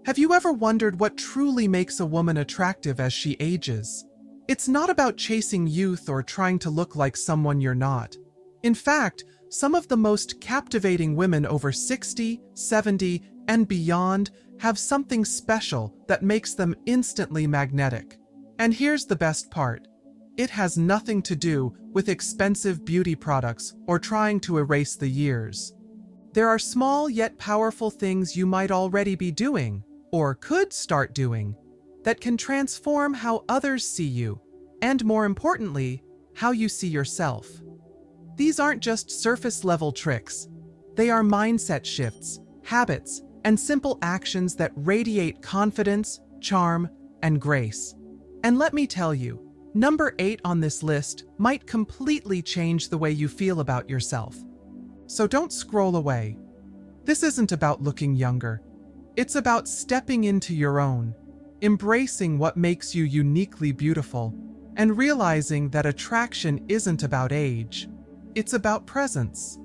Have you ever wondered what truly makes a woman attractive as she ages? It's not about chasing youth or trying to look like someone you're not. In fact, some of the most captivating women over 60, 70, and beyond have something special that makes them instantly magnetic. And here's the best part. It has nothing to do with expensive beauty products or trying to erase the years. There are small yet powerful things you might already be doing, or could start doing, that can transform how others see you, and more importantly, how you see yourself. These aren't just surface-level tricks. They are mindset shifts, habits, and simple actions that radiate confidence, charm, and grace. And let me tell you, number 8 on this list might completely change the way you feel about yourself. So don't scroll away. This isn't about looking younger. It's about stepping into your own, embracing what makes you uniquely beautiful, and realizing that attraction isn't about age. It's about presence.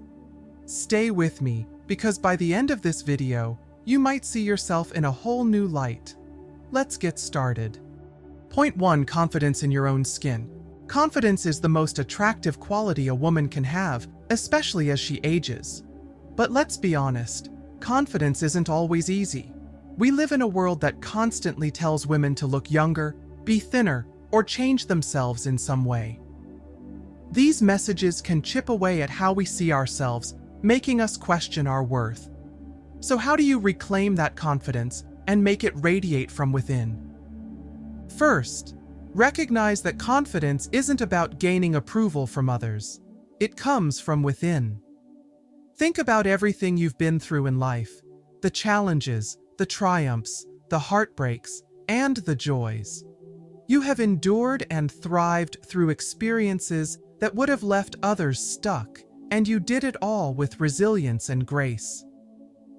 Stay with me, because by the end of this video, you might see yourself in a whole new light. Let's get started. Point 1. Confidence in your own skin. Confidence is the most attractive quality a woman can have, especially as she ages. But let's be honest, confidence isn't always easy. We live in a world that constantly tells women to look younger, be thinner, or change themselves in some way. These messages can chip away at how we see ourselves, making us question our worth. So how do you reclaim that confidence and make it radiate from within? First, recognize that confidence isn't about gaining approval from others. It comes from within. Think about everything you've been through in life, the challenges, the triumphs, the heartbreaks, and the joys. You have endured and thrived through experiences that would have left others stuck, and you did it all with resilience and grace.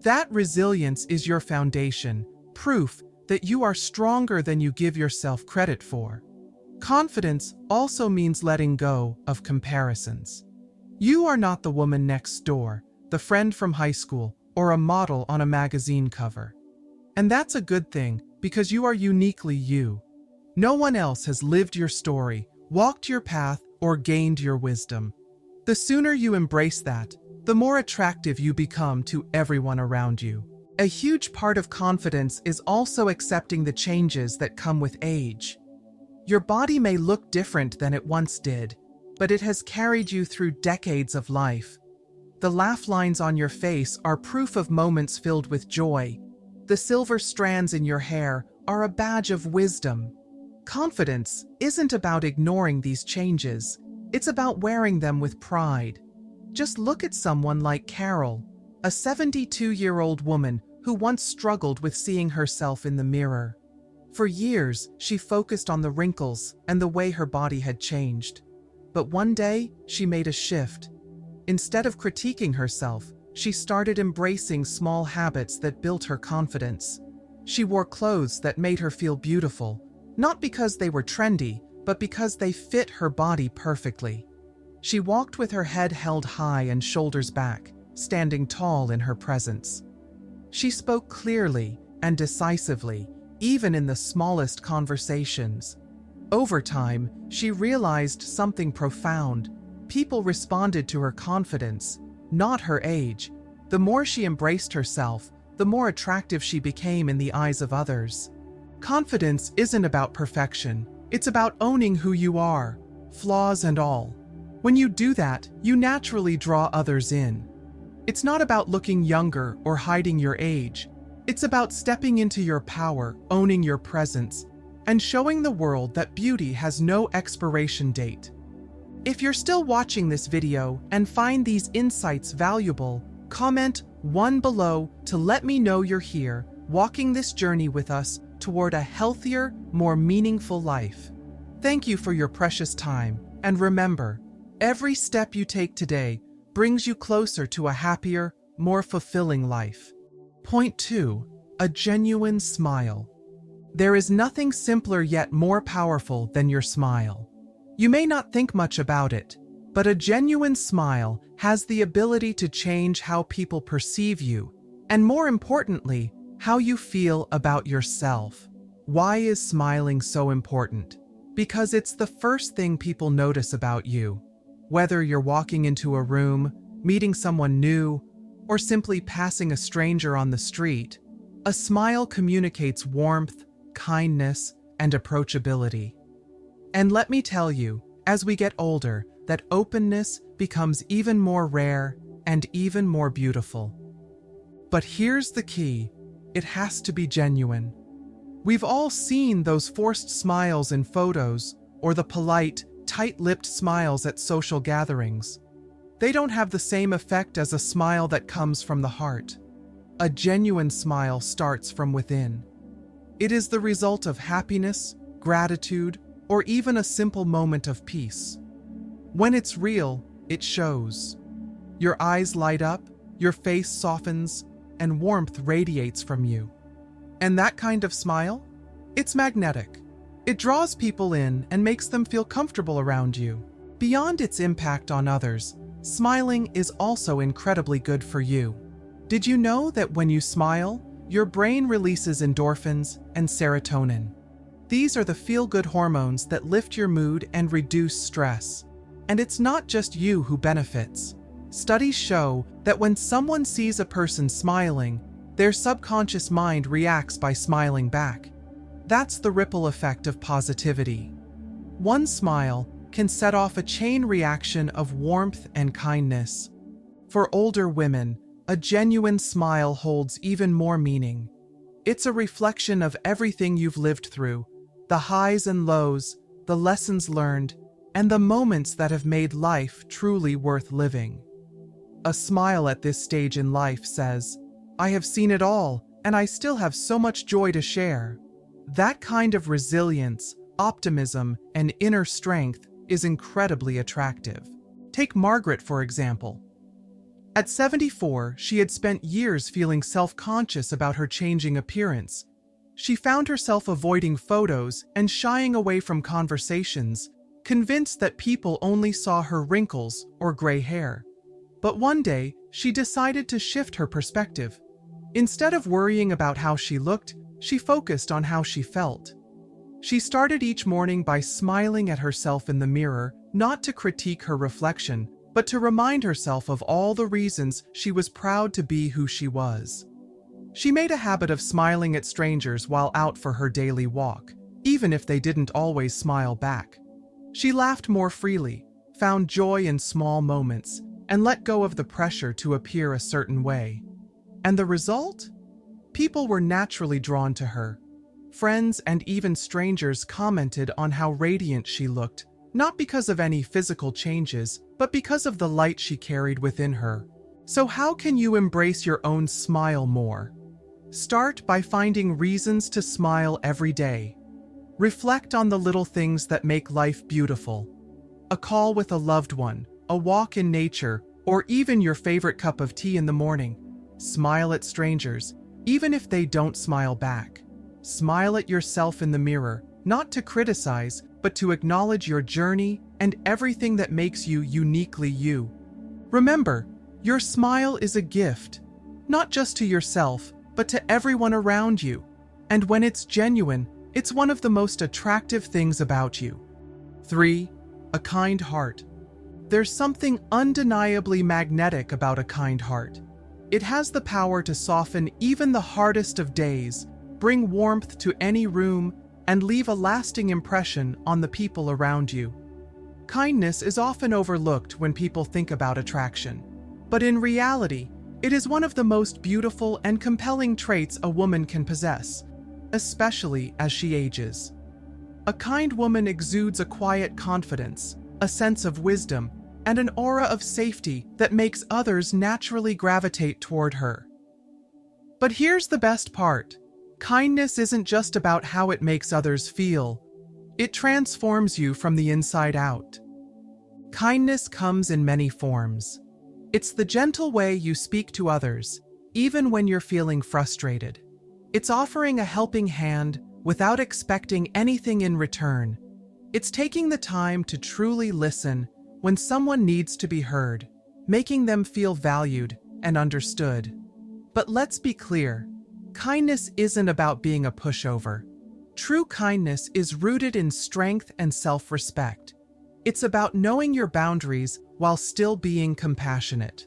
That resilience is your foundation, proof that you are stronger than you give yourself credit for. Confidence also means letting go of comparisons. You are not the woman next door, the friend from high school, or a model on a magazine cover. And that's a good thing, because you are uniquely you. No one else has lived your story, walked your path, or gained your wisdom. The sooner you embrace that, the more attractive you become to everyone around you. A huge part of confidence is also accepting the changes that come with age. Your body may look different than it once did, but it has carried you through decades of life. The laugh lines on your face are proof of moments filled with joy. The silver strands in your hair are a badge of wisdom. Confidence isn't about ignoring these changes. It's about wearing them with pride. Just look at someone like Carol, a 72-year-old woman who once struggled with seeing herself in the mirror. For years, she focused on the wrinkles and the way her body had changed. But one day, she made a shift. Instead of critiquing herself, she started embracing small habits that built her confidence. She wore clothes that made her feel beautiful, not because they were trendy, but because they fit her body perfectly. She walked with her head held high and shoulders back, standing tall in her presence. She spoke clearly and decisively, even in the smallest conversations. Over time, she realized something profound. People responded to her confidence, not her age. The more she embraced herself, the more attractive she became in the eyes of others. Confidence isn't about perfection. It's about owning who you are, flaws and all. When you do that, you naturally draw others in. It's not about looking younger or hiding your age. It's about stepping into your power, owning your presence, and showing the world that beauty has no expiration date. If you're still watching this video and find these insights valuable, comment 1 below to let me know you're here, walking this journey with us toward a healthier, more meaningful life. Thank you for your precious time, and remember, every step you take today brings you closer to a happier, more fulfilling life. Point 2. A genuine smile. There is nothing simpler yet more powerful than your smile. You may not think much about it, but a genuine smile has the ability to change how people perceive you, and more importantly, How you feel about yourself. Why is smiling so important? Because it's the first thing people notice about you. Whether you're walking into a room, meeting someone new, or simply passing a stranger on the street, a smile communicates warmth, kindness, and approachability. And let me tell you, as we get older, that openness becomes even more rare and even more beautiful. But here's the key: it has to be genuine. We've all seen those forced smiles in photos, or the polite, tight-lipped smiles at social gatherings. They don't have the same effect as a smile that comes from the heart. A genuine smile starts from within. It is the result of happiness, gratitude, or even a simple moment of peace. When it's real, it shows. Your eyes light up, your face softens, and warmth radiates from you. And that kind of smile? It's magnetic. It draws people in and makes them feel comfortable around you. Beyond its impact on others, smiling is also incredibly good for you. Did you know that when you smile, your brain releases endorphins and serotonin? These are the feel-good hormones that lift your mood and reduce stress. And it's not just you who benefits. Studies show that when someone sees a person smiling, their subconscious mind reacts by smiling back. That's the ripple effect of positivity. One smile can set off a chain reaction of warmth and kindness. For older women, a genuine smile holds even more meaning. It's a reflection of everything you've lived through, the highs and lows, the lessons learned, and the moments that have made life truly worth living. A smile at this stage in life says, "I have seen it all, and I still have so much joy to share." That kind of resilience, optimism, and inner strength is incredibly attractive. Take Margaret, for example. At 74, she had spent years feeling self-conscious about her changing appearance. She found herself avoiding photos and shying away from conversations, convinced that people only saw her wrinkles or gray hair. But one day, she decided to shift her perspective. Instead of worrying about how she looked, she focused on how she felt. She started each morning by smiling at herself in the mirror, not to critique her reflection, but to remind herself of all the reasons she was proud to be who she was. She made a habit of smiling at strangers while out for her daily walk, even if they didn't always smile back. She laughed more freely, found joy in small moments, and let go of the pressure to appear a certain way. And the result? People were naturally drawn to her. Friends and even strangers commented on how radiant she looked, not because of any physical changes, but because of the light she carried within her. So how can you embrace your own smile more? Start by finding reasons to smile every day. Reflect on the little things that make life beautiful. A call with a loved one, a walk in nature, or even your favorite cup of tea in the morning. Smile at strangers, even if they don't smile back. Smile at yourself in the mirror, not to criticize, but to acknowledge your journey and everything that makes you uniquely you. Remember, your smile is a gift, not just to yourself, but to everyone around you. And when it's genuine, it's one of the most attractive things about you. 3. A kind heart. There's something undeniably magnetic about a kind heart. It has the power to soften even the hardest of days, bring warmth to any room, and leave a lasting impression on the people around you. Kindness is often overlooked when people think about attraction. But in reality, it is one of the most beautiful and compelling traits a woman can possess, especially as she ages. A kind woman exudes a quiet confidence, a sense of wisdom, and an aura of safety that makes others naturally gravitate toward her. But here's the best part. Kindness isn't just about how it makes others feel. It transforms you from the inside out. Kindness comes in many forms. It's the gentle way you speak to others, even when you're feeling frustrated. It's offering a helping hand without expecting anything in return. It's taking the time to truly listen when someone needs to be heard, making them feel valued and understood. But let's be clear, Kindness isn't about being a pushover. True kindness is rooted in strength and self-respect. It's about knowing your boundaries while still being compassionate.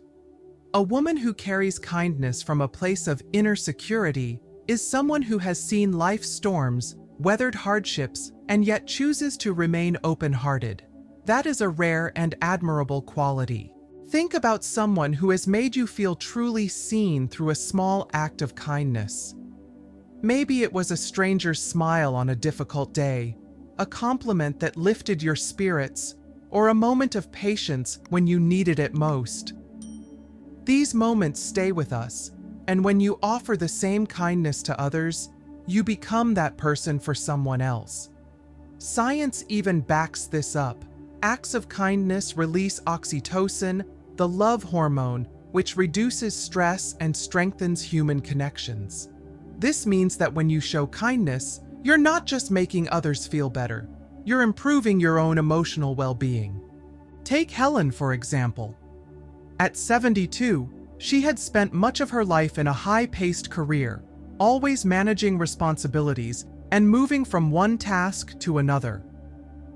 A woman who carries kindness from a place of inner security is someone who has seen life's storms, weathered hardships, and yet chooses to remain open-hearted. That is a rare and admirable quality. Think about someone who has made you feel truly seen through a small act of kindness. Maybe it was a stranger's smile on a difficult day, a compliment that lifted your spirits, or a moment of patience when you needed it most. These moments stay with us, and when you offer the same kindness to others, you become that person for someone else. Science even backs this up. Acts of kindness release oxytocin, the love hormone, which reduces stress and strengthens human connections. This means that when you show kindness, you're not just making others feel better, you're improving your own emotional well-being. Take Helen, for example. At 72, she had spent much of her life in a high-paced career, always managing responsibilities and moving from one task to another.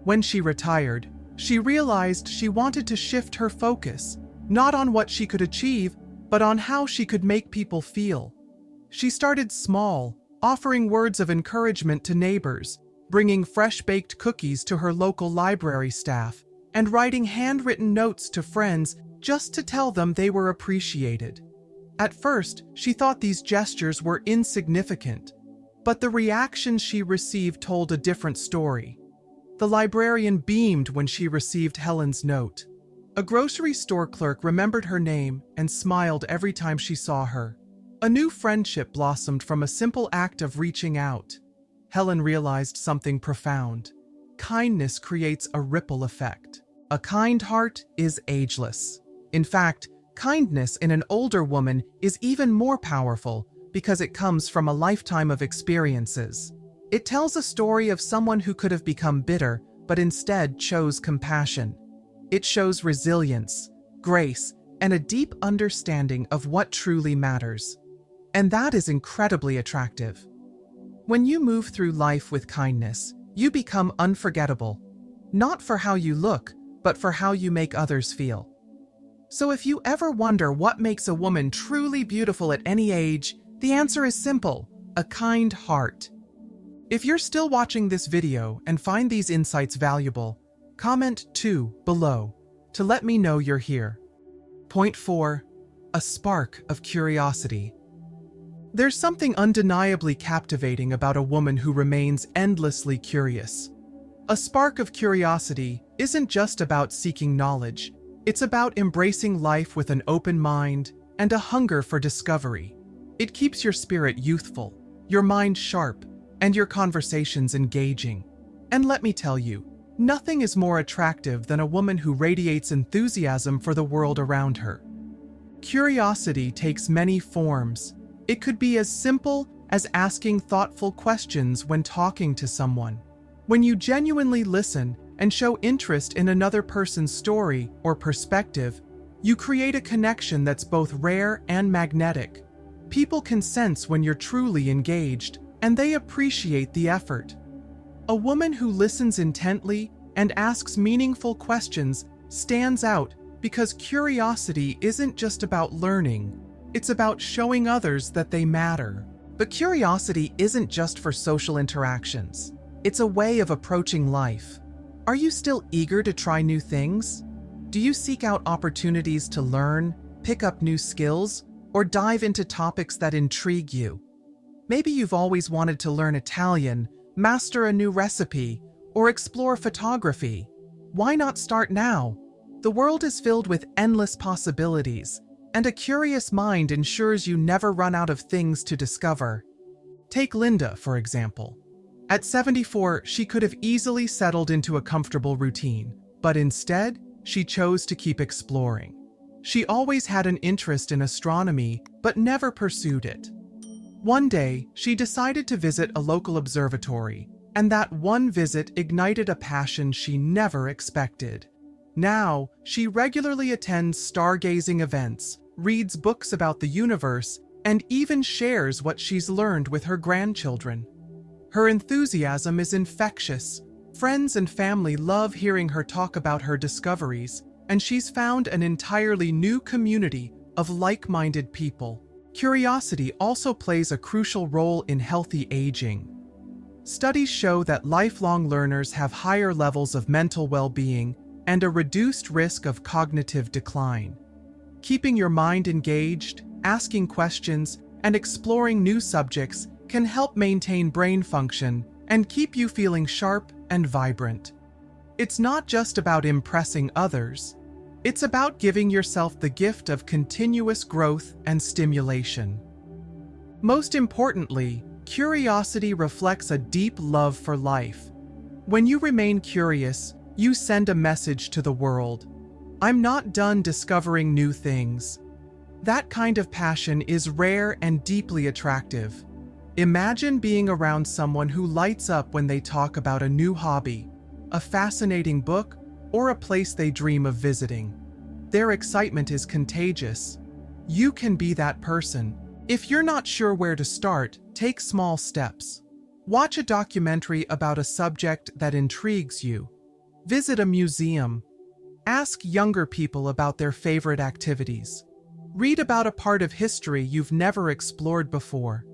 When she retired, she realized she wanted to shift her focus, not on what she could achieve, but on how she could make people feel. She started small, offering words of encouragement to neighbors, bringing fresh-baked cookies to her local library staff, and writing handwritten notes to friends just to tell them they were appreciated. At first, she thought these gestures were insignificant, but the reactions she received told a different story. The librarian beamed when she received Helen's note. A grocery store clerk remembered her name and smiled every time she saw her. A new friendship blossomed from a simple act of reaching out. Helen realized something profound. Kindness creates a ripple effect. A kind heart is ageless. In fact, kindness in an older woman is even more powerful because it comes from a lifetime of experiences. It tells a story of someone who could have become bitter, but instead chose compassion. It shows resilience, grace, and a deep understanding of what truly matters. And that is incredibly attractive. When you move through life with kindness, you become unforgettable, not for how you look, but for how you make others feel. So if you ever wonder what makes a woman truly beautiful at any age, the answer is simple: a kind heart. If you're still watching this video and find these insights valuable, comment 2 below to let me know you're here. Point 4. A spark of curiosity. There's something undeniably captivating about a woman who remains endlessly curious. A spark of curiosity isn't just about seeking knowledge. It's about embracing life with an open mind and a hunger for discovery. It keeps your spirit youthful, your mind sharp, and your conversations engaging. And let me tell you, nothing is more attractive than a woman who radiates enthusiasm for the world around her. Curiosity takes many forms. It could be as simple as asking thoughtful questions when talking to someone. When you genuinely listen and show interest in another person's story or perspective, you create a connection that's both rare and magnetic. People can sense when you're truly engaged, and they appreciate the effort. A woman who listens intently and asks meaningful questions stands out because curiosity isn't just about learning. It's about showing others that they matter. But curiosity isn't just for social interactions. It's a way of approaching life. Are you still eager to try new things? Do you seek out opportunities to learn, pick up new skills, or dive into topics that intrigue you? Maybe you've always wanted to learn Italian, master a new recipe, or explore photography. Why not start now? The world is filled with endless possibilities, and a curious mind ensures you never run out of things to discover. Take Linda, for example. At 74, she could have easily settled into a comfortable routine, but instead, she chose to keep exploring. She always had an interest in astronomy, but never pursued it. One day, she decided to visit a local observatory, and that one visit ignited a passion she never expected. Now, she regularly attends stargazing events, reads books about the universe, and even shares what she's learned with her grandchildren. Her enthusiasm is infectious. Friends and family love hearing her talk about her discoveries, and she's found an entirely new community of like-minded people. Curiosity also plays a crucial role in healthy aging. Studies show that lifelong learners have higher levels of mental well-being and a reduced risk of cognitive decline. Keeping your mind engaged, asking questions, and exploring new subjects can help maintain brain function and keep you feeling sharp and vibrant. It's not just about impressing others. It's about giving yourself the gift of continuous growth and stimulation. Most importantly, curiosity reflects a deep love for life. When you remain curious, you send a message to the world. I'm not done discovering new things. That kind of passion is rare and deeply attractive. Imagine being around someone who lights up when they talk about a new hobby, a fascinating book, or a place they dream of visiting. Their excitement is contagious. You can be that person. If you're not sure where to start, take small steps. Watch a documentary about a subject that intrigues you. Visit a museum. Ask younger people about their favorite activities. Read about a part of history you've never explored before.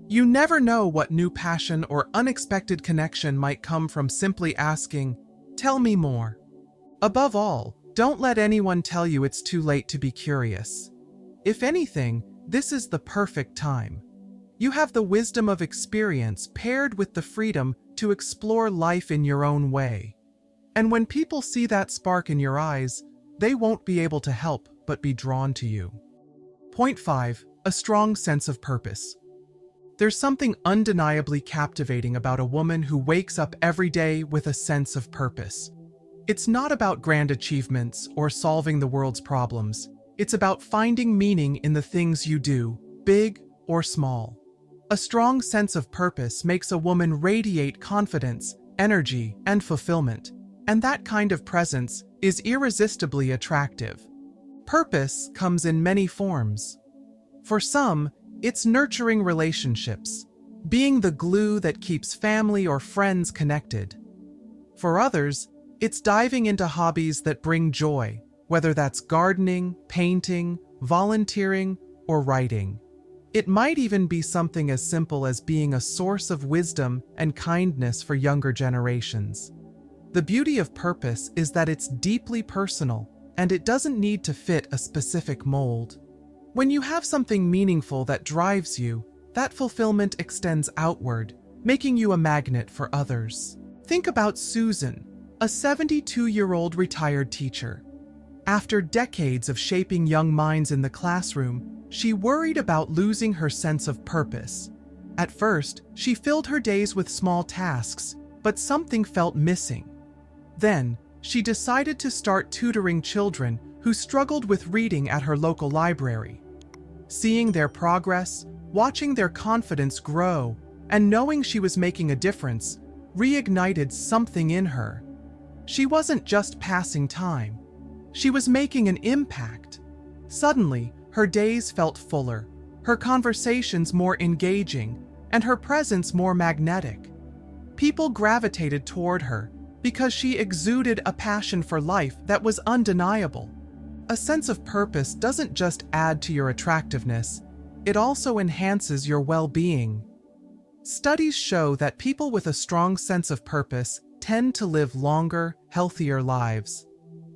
You never know what new passion or unexpected connection might come from simply asking, "Tell me more." Above all, don't let anyone tell you it's too late to be curious. If anything, this is the perfect time. You have the wisdom of experience paired with the freedom to explore life in your own way. And when people see that spark in your eyes, they won't be able to help but be drawn to you. Point 5. A strong sense of purpose. There's something undeniably captivating about a woman who wakes up every day with a sense of purpose. It's not about grand achievements or solving the world's problems. It's about finding meaning in the things you do, big or small. A strong sense of purpose makes a woman radiate confidence, energy, and fulfillment, and that kind of presence is irresistibly attractive. Purpose comes in many forms. For some, it's nurturing relationships, being the glue that keeps family or friends connected. For others, it's diving into hobbies that bring joy, whether that's gardening, painting, volunteering, or writing. It might even be something as simple as being a source of wisdom and kindness for younger generations. The beauty of purpose is that it's deeply personal, and it doesn't need to fit a specific mold. When you have something meaningful that drives you, that fulfillment extends outward, making you a magnet for others. Think about Susan, a 72-year-old retired teacher. After decades of shaping young minds in the classroom, she worried about losing her sense of purpose. At first, she filled her days with small tasks, but something felt missing. Then, she decided to start tutoring children who struggled with reading at her local library. Seeing their progress, watching their confidence grow, and knowing she was making a difference, reignited something in her. She wasn't just passing time. She was making an impact. Suddenly, her days felt fuller, her conversations more engaging, and her presence more magnetic. People gravitated toward her because she exuded a passion for life that was undeniable. A sense of purpose doesn't just add to your attractiveness, it also enhances your well-being. Studies show that people with a strong sense of purpose tend to live longer, healthier lives.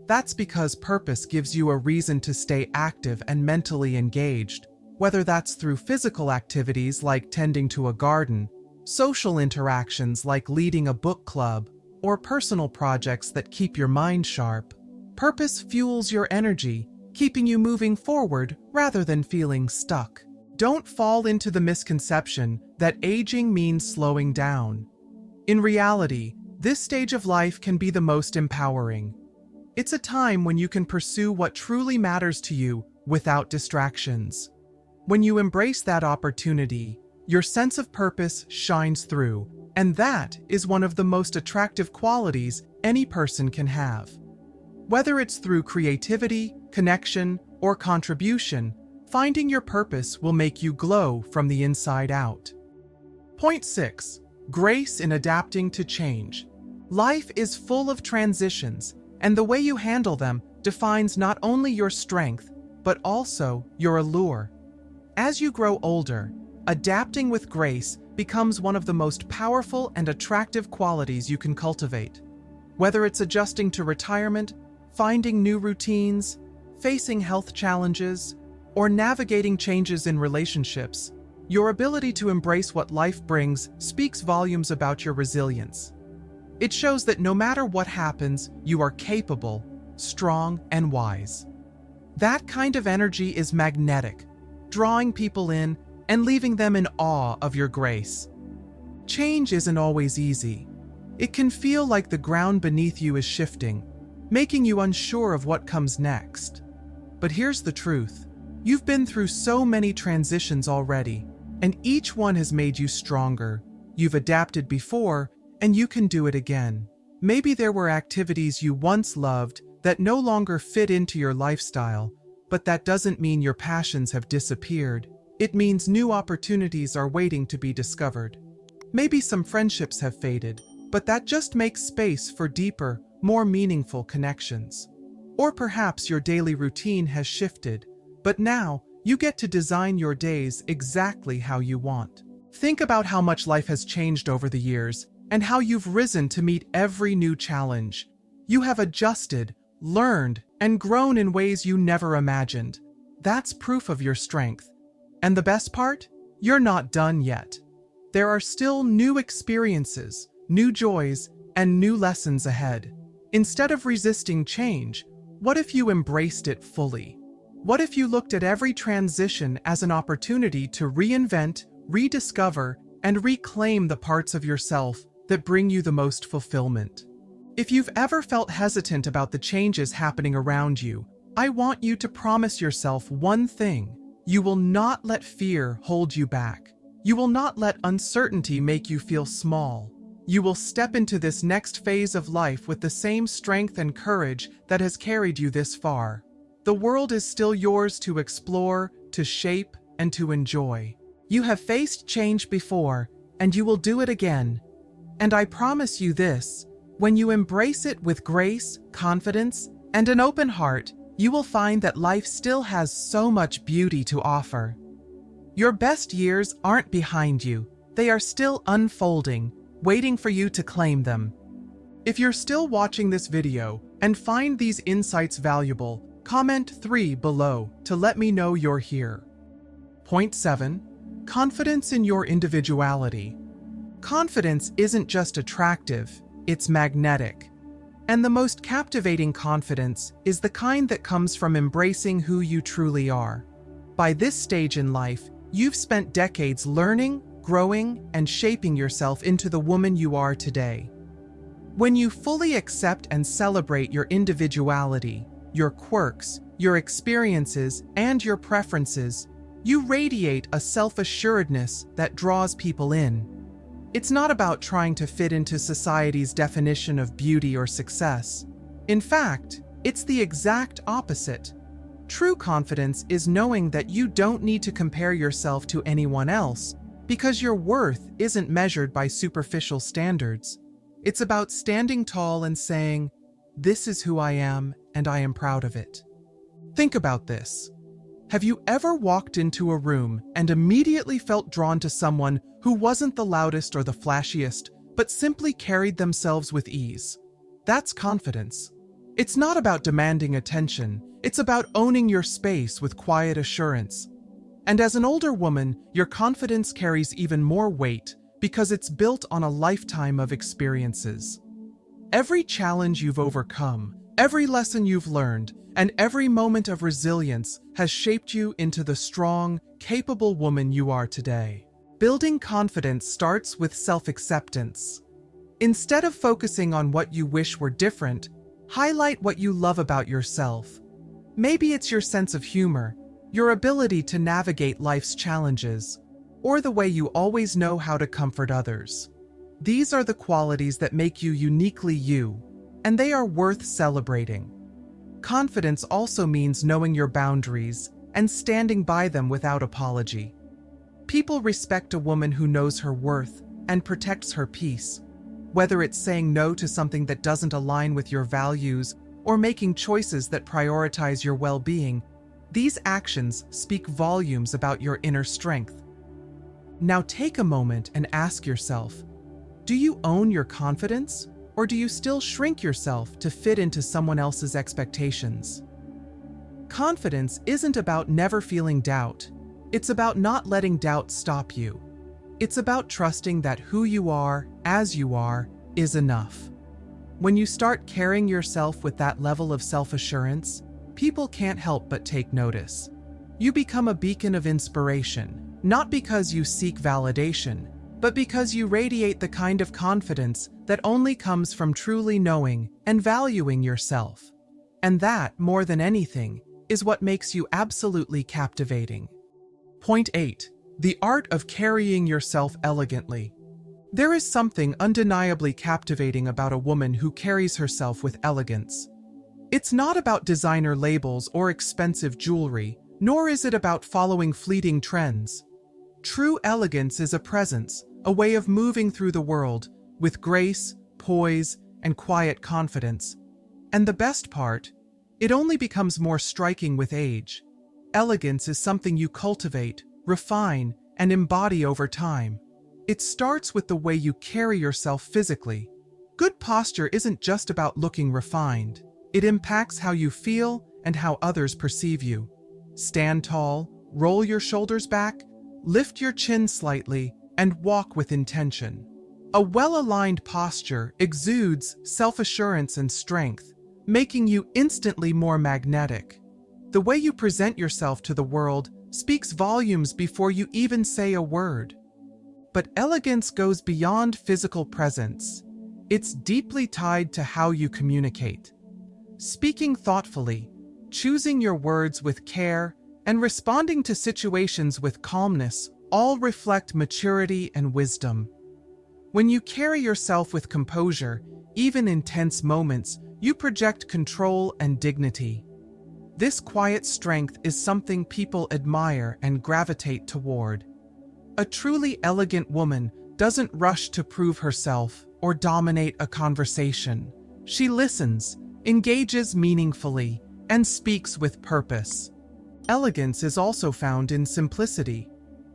That's because purpose gives you a reason to stay active and mentally engaged, whether that's through physical activities like tending to a garden, social interactions like leading a book club, or personal projects that keep your mind sharp. Purpose fuels your energy, keeping you moving forward rather than feeling stuck. Don't fall into the misconception that aging means slowing down. In reality, this stage of life can be the most empowering. It's a time when you can pursue what truly matters to you without distractions. When you embrace that opportunity, your sense of purpose shines through, and that is one of the most attractive qualities any person can have. Whether it's through creativity, connection, or contribution, Finding your purpose will make you glow from the inside out. Point 6. Grace in adapting to change. Life is full of transitions, and the way you handle them defines not only your strength, but also your allure. As you grow older, adapting with grace becomes one of the most powerful and attractive qualities you can cultivate. Whether it's adjusting to retirement, finding new routines, facing health challenges, or navigating changes in relationships, your ability to embrace what life brings speaks volumes about your resilience. It shows that no matter what happens, you are capable, strong, and wise. That kind of energy is magnetic, drawing people in and leaving them in awe of your grace. Change isn't always easy. It can feel like the ground beneath you is shifting, making you unsure of what comes next. But here's the truth. You've been through so many transitions already, and each one has made you stronger. You've adapted before, and you can do it again. Maybe there were activities you once loved that no longer fit into your lifestyle, but that doesn't mean your passions have disappeared. It means new opportunities are waiting to be discovered. Maybe some friendships have faded, but that just makes space for deeper, more meaningful connections. Or perhaps your daily routine has shifted, but now you get to design your days exactly how you want. Think about how much life has changed over the years and how you've risen to meet every new challenge. You have adjusted, learned, and grown in ways you never imagined. That's proof of your strength. And the best part? You're not done yet. There are still new experiences, new joys, and new lessons ahead. Instead of resisting change, what if you embraced it fully? What if you looked at every transition as an opportunity to reinvent, rediscover, and reclaim the parts of yourself that bring you the most fulfillment? If you've ever felt hesitant about the changes happening around you, I want you to promise yourself one thing. You will not let fear hold you back. You will not let uncertainty make you feel small. You will step into this next phase of life with the same strength and courage that has carried you this far. The world is still yours to explore, to shape, and to enjoy. You have faced change before, and you will do it again. And I promise you this, when you embrace it with grace, confidence, and an open heart, you will find that life still has so much beauty to offer. Your best years aren't behind you. They are still unfolding, waiting for you to claim them. If you're still watching this video and find these insights valuable, comment 3 below to let me know you're here. Point 7. Confidence in your individuality. Confidence isn't just attractive, it's magnetic. And the most captivating confidence is the kind that comes from embracing who you truly are. By this stage in life, you've spent decades learning, growing, and shaping yourself into the woman you are today. When you fully accept and celebrate your individuality, your quirks, your experiences, and your preferences, you radiate a self-assuredness that draws people in. It's not about trying to fit into society's definition of beauty or success. In fact, it's the exact opposite. True confidence is knowing that you don't need to compare yourself to anyone else because your worth isn't measured by superficial standards. It's about standing tall and saying, "This is who I am, and I am proud of it." Think about this. Have you ever walked into a room and immediately felt drawn to someone who wasn't the loudest or the flashiest, but simply carried themselves with ease? That's confidence. It's not about demanding attention, it's about owning your space with quiet assurance. And as an older woman, your confidence carries even more weight because it's built on a lifetime of experiences. Every challenge you've overcome, every lesson you've learned, and every moment of resilience has shaped you into the strong, capable woman you are today. Building confidence starts with self-acceptance. Instead of focusing on what you wish were different, highlight what you love about yourself. Maybe it's your sense of humor, your ability to navigate life's challenges, or the way you always know how to comfort others. These are the qualities that make you uniquely you, and they are worth celebrating. Confidence also means knowing your boundaries, and standing by them without apology. People respect a woman who knows her worth and protects her peace, whether it's saying no to something that doesn't align with your values or making choices that prioritize your well-being. These actions speak volumes about your inner strength. Now take a moment and ask yourself, do you own your confidence, or do you still shrink yourself to fit into someone else's expectations? Confidence isn't about never feeling doubt. It's about not letting doubt stop you. It's about trusting that who you are, as you are, is enough. When you start carrying yourself with that level of self-assurance, people can't help but take notice. You become a beacon of inspiration, not because you seek validation, but because you radiate the kind of confidence that only comes from truly knowing and valuing yourself. And that, more than anything, is what makes you absolutely captivating. Point 8. The art of carrying yourself elegantly. There is something undeniably captivating about a woman who carries herself with elegance. It's not about designer labels or expensive jewelry, nor is it about following fleeting trends. True elegance is a presence, a way of moving through the world with grace, poise, and quiet confidence. And the best part, it only becomes more striking with age. Elegance is something you cultivate, refine, and embody over time. It starts with the way you carry yourself physically. Good posture isn't just about looking refined. It impacts how you feel and how others perceive you. Stand tall, roll your shoulders back, lift your chin slightly, and walk with intention. A well-aligned posture exudes self-assurance and strength, making you instantly more magnetic. The way you present yourself to the world speaks volumes before you even say a word. But elegance goes beyond physical presence. It's deeply tied to how you communicate. Speaking thoughtfully, choosing your words with care, and responding to situations with calmness all reflect maturity and wisdom. When you carry yourself with composure, even in tense moments, you project control and dignity. This quiet strength is something people admire and gravitate toward. A truly elegant woman doesn't rush to prove herself or dominate a conversation. She listens, engages meaningfully, and speaks with purpose. Elegance is also found in simplicity.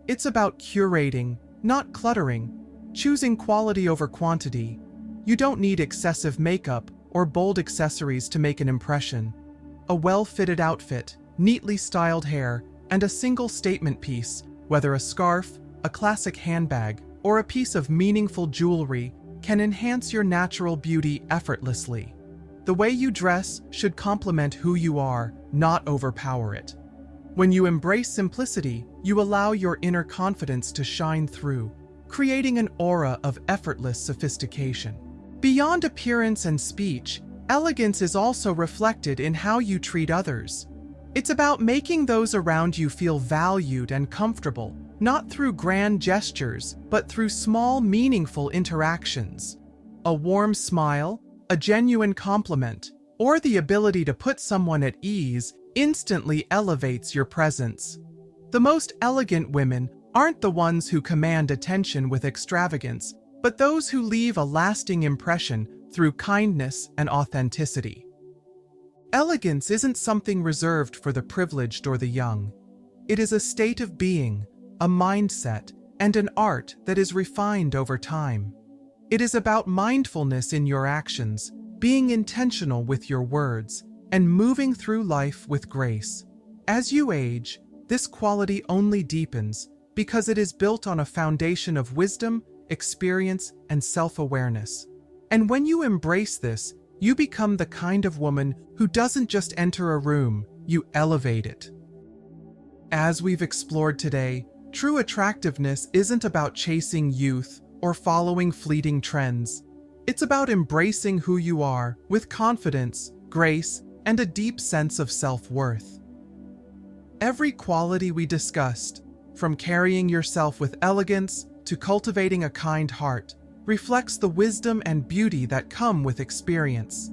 It's about curating, not cluttering, choosing quality over quantity. You don't need excessive makeup or bold accessories to make an impression. A well-fitted outfit, neatly styled hair, and a single statement piece, whether a scarf, a classic handbag, or a piece of meaningful jewelry, can enhance your natural beauty effortlessly. The way you dress should complement who you are, not overpower it. When you embrace simplicity, you allow your inner confidence to shine through, creating an aura of effortless sophistication. Beyond appearance and speech, elegance is also reflected in how you treat others. It's about making those around you feel valued and comfortable, not through grand gestures, but through small, meaningful interactions. A warm smile, a genuine compliment, or the ability to put someone at ease instantly elevates your presence. The most elegant women aren't the ones who command attention with extravagance, but those who leave a lasting impression through kindness and authenticity. Elegance isn't something reserved for the privileged or the young. It is a state of being, a mindset, and an art that is refined over time. It is about mindfulness in your actions, being intentional with your words, and moving through life with grace. As you age, this quality only deepens because it is built on a foundation of wisdom, experience, and self-awareness. And when you embrace this, you become the kind of woman who doesn't just enter a room, you elevate it. As we've explored today, true attractiveness isn't about chasing youth or following fleeting trends. It's about embracing who you are with confidence, grace, and a deep sense of self-worth. Every quality we discussed, from carrying yourself with elegance to cultivating a kind heart, reflects the wisdom and beauty that come with experience.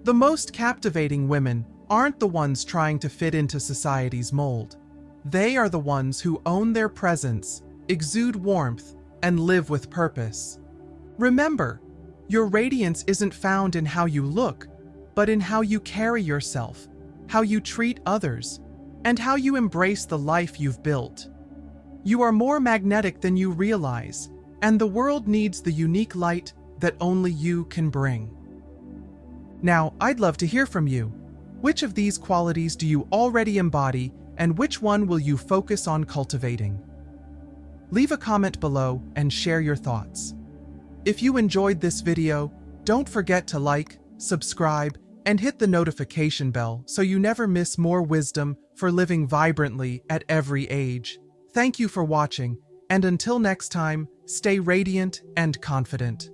The most captivating women aren't the ones trying to fit into society's mold. They are the ones who own their presence, exude warmth, and live with purpose. Remember, your radiance isn't found in how you look, but in how you carry yourself, how you treat others, and how you embrace the life you've built. You are more magnetic than you realize, and the world needs the unique light that only you can bring. Now, I'd love to hear from you. Which of these qualities do you already embody, and which one will you focus on cultivating? Leave a comment below and share your thoughts. If you enjoyed this video, don't forget to like, subscribe, and hit the notification bell so you never miss more wisdom for living vibrantly at every age. Thank you for watching, and until next time, stay radiant and confident.